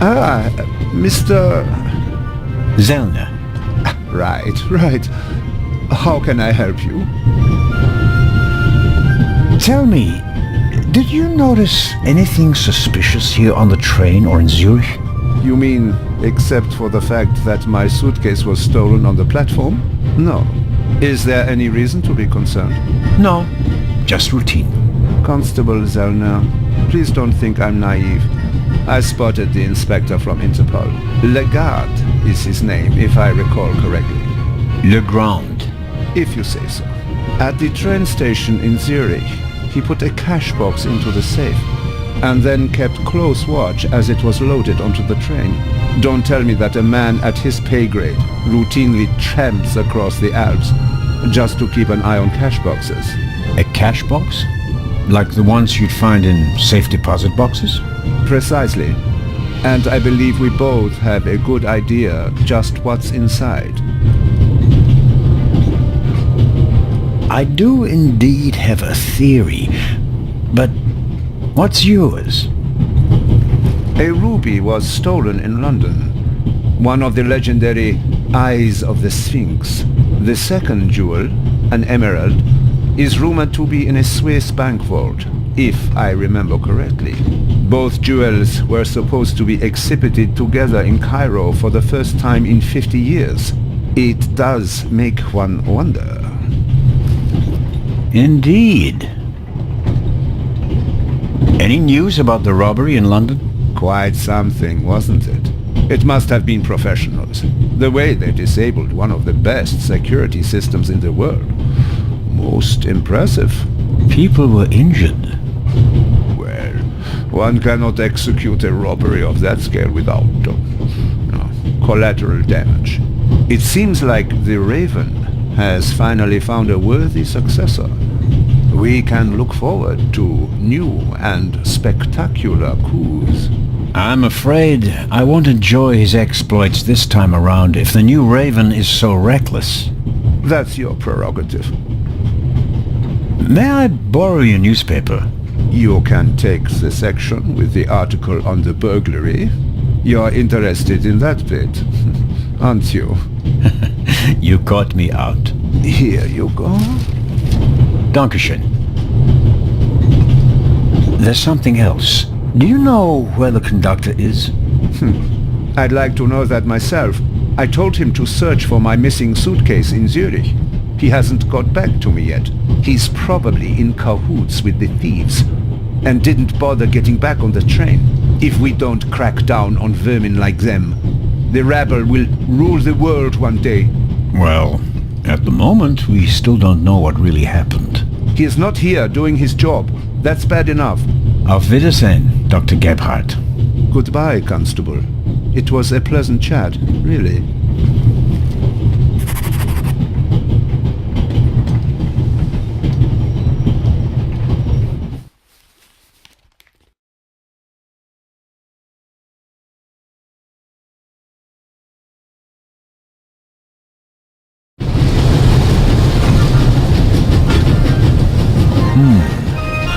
Ah, Mr. Zellner. Right. How can I help you? Tell me, did you notice anything suspicious here on the train or in Zurich? You mean, except for the fact that my suitcase was stolen on the platform? No. Is there any reason to be concerned? No, just routine. Constable Zellner, please don't think I'm naive. I spotted the inspector from Interpol. Legarde is his name, if I recall correctly. Legrand. If you say so. At the train station in Zurich, he put a cash box into the safe, and then kept close watch as it was loaded onto the train. Don't tell me that a man at his pay grade routinely tramps across the Alps just to keep an eye on cash boxes. A cash box? Like the ones you'd find in safe deposit boxes? Precisely. And I believe we both have a good idea just what's inside. I do indeed have a theory, but what's yours? A ruby was stolen in London. One of the legendary Eyes of the Sphinx. The second jewel, an emerald, is rumored to be in a Swiss bank vault, if I remember correctly. Both jewels were supposed to be exhibited together in Cairo for the first time in 50 years. It does make one wonder. Indeed. Any news about the robbery in London? Quite something, wasn't it? It must have been professionals. The way they disabled one of the best security systems in the world. Most impressive. People were injured. Well, one cannot execute a robbery of that scale without collateral damage. It seems like the Raven has finally found a worthy successor. We can look forward to new and spectacular coups. I'm afraid I won't enjoy his exploits this time around if the new Raven is so reckless. That's your prerogative. May I borrow your newspaper? You can take the section with the article on the burglary. You're interested in that bit, aren't you? You caught me out. Here you go. Dankeschön. There's something else. Do you know where the conductor is? I'd like to know that myself. I told him to search for my missing suitcase in Zurich. He hasn't got back to me yet. He's probably in cahoots with the thieves and didn't bother getting back on the train. If we don't crack down on vermin like them, the rabble will rule the world one day. Well, at the moment, we still don't know what really happened. He is not here doing his job. That's bad enough. Auf Wiedersehen, Dr. Gebhardt. Goodbye, Constable. It was a pleasant chat, really.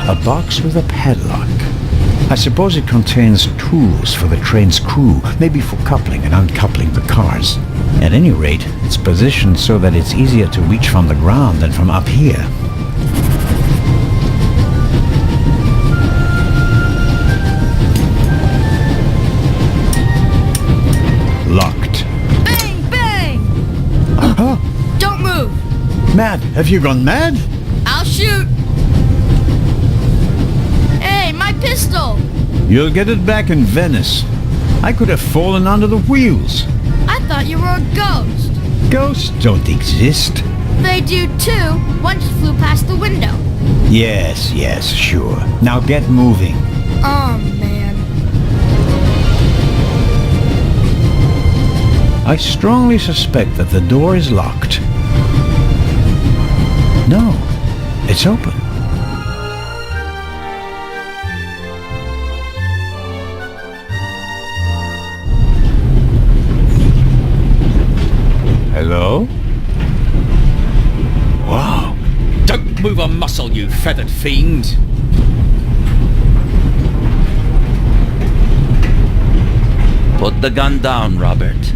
A box with a padlock. I suppose it contains tools for the train's crew, maybe for coupling and uncoupling the cars. At any rate, it's positioned so that it's easier to reach from the ground than from up here. Locked. Bang! Bang! Huh? Don't move! Mad? Have you gone mad? I'll shoot! Hey, my pistol! You'll get it back in Venice. I could have fallen under the wheels. I thought you were a ghost. Ghosts don't exist. They do too. One just flew past the window. Yes, sure. Now get moving. Oh, man. I strongly suspect that the door is locked. No, it's open. Hello? Wow. Don't move a muscle, you feathered fiend! Put the gun down, Robert.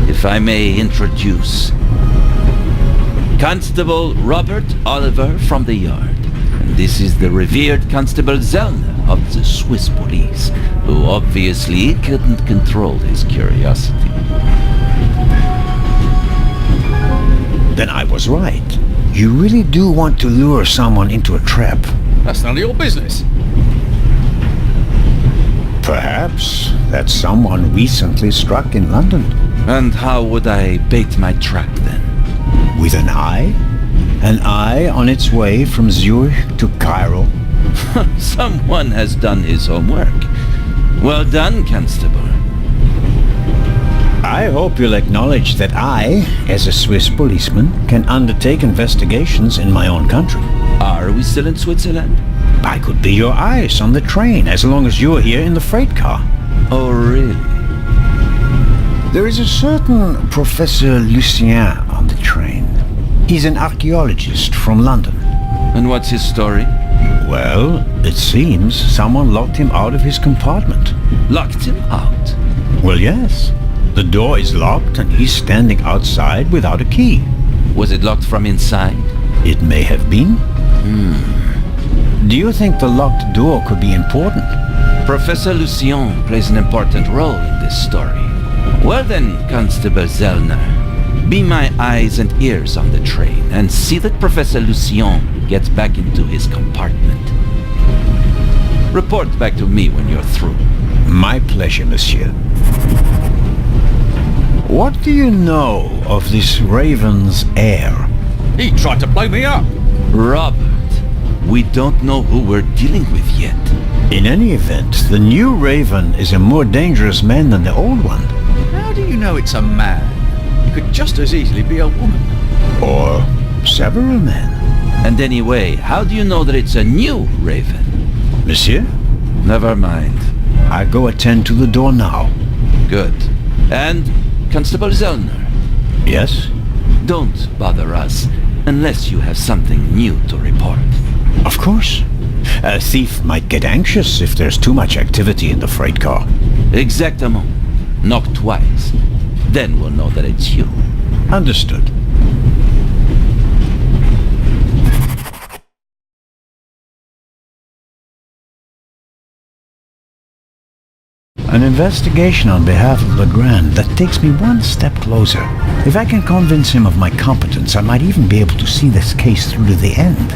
If I may introduce Constable Robert Oliver from the Yard. And this is the revered Constable Zellner of the Swiss police, who obviously couldn't control his curiosity. Then I was right. You really do want to lure someone into a trap. That's none of your business. Perhaps that someone recently struck in London. And how would I bait my trap then? With an eye? An eye on its way from Zurich to Cairo? Someone has done his homework. Well done, Constable. I hope you'll acknowledge that I, as a Swiss policeman, can undertake investigations in my own country. Are we still in Switzerland? I could be your eyes on the train as long as you're here in the freight car. Oh, really? There is a certain Professor Lucien on the train. He's an archaeologist from London. And what's his story? Well, it seems someone locked him out of his compartment. Locked him out? Well, yes. The door is locked and he's standing outside without a key. Was it locked from inside? It may have been. Do you think the locked door could be important? Professor Lucien plays an important role in this story. Well then, Constable Zellner, be my eyes and ears on the train and see that Professor Lucien gets back into his compartment. Report back to me when you're through. My pleasure, monsieur. What do you know of this Raven's heir? He tried to blow me up. Robert, we don't know who we're dealing with yet. In any event, the new Raven is a more dangerous man than the old one. How do you know it's a man? It could just as easily be a woman. Or several men. And anyway, how do you know that it's a new Raven? Monsieur, Never mind. I go attend to the door now. Good. And Constable Zellner, Yes? don't bother us unless you have something new to report. Of course. A thief might get anxious if there's too much activity in the freight car. Exactement. Knock twice. Then we'll know that it's you. Understood. An investigation on behalf of Legrand that takes me one step closer. If I can convince him of my competence, I might even be able to see this case through to the end.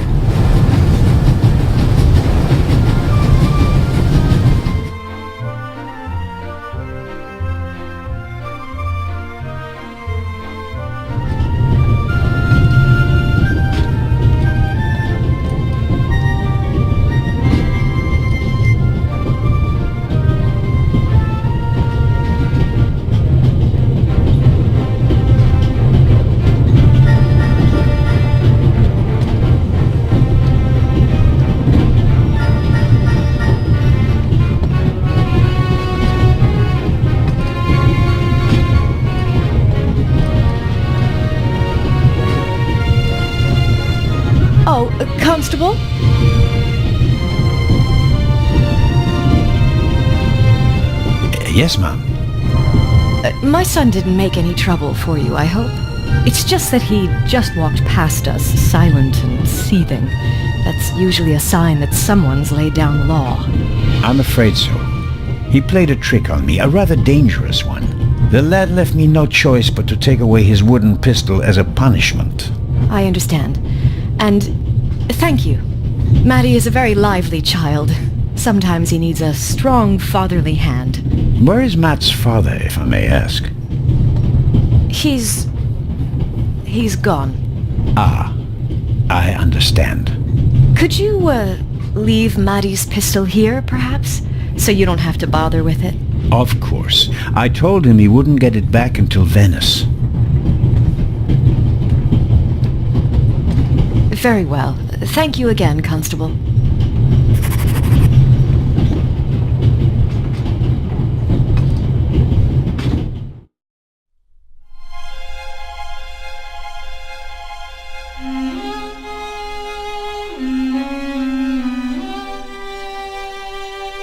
Constable? Yes, ma'am. My son didn't make any trouble for you, I hope. It's just that he just walked past us, silent and seething. That's usually a sign that someone's laid down the law. I'm afraid so. He played a trick on me, a rather dangerous one. The lad left me no choice but to take away his wooden pistol as a punishment. I understand. And thank you. Matty is a very lively child. Sometimes he needs a strong fatherly hand. Where is Matt's father, if I may ask? He's gone. Ah, I understand. Could you, leave Matty's pistol here, perhaps? So you don't have to bother with it? Of course. I told him he wouldn't get it back until Venice. Very well. Thank you again, Constable.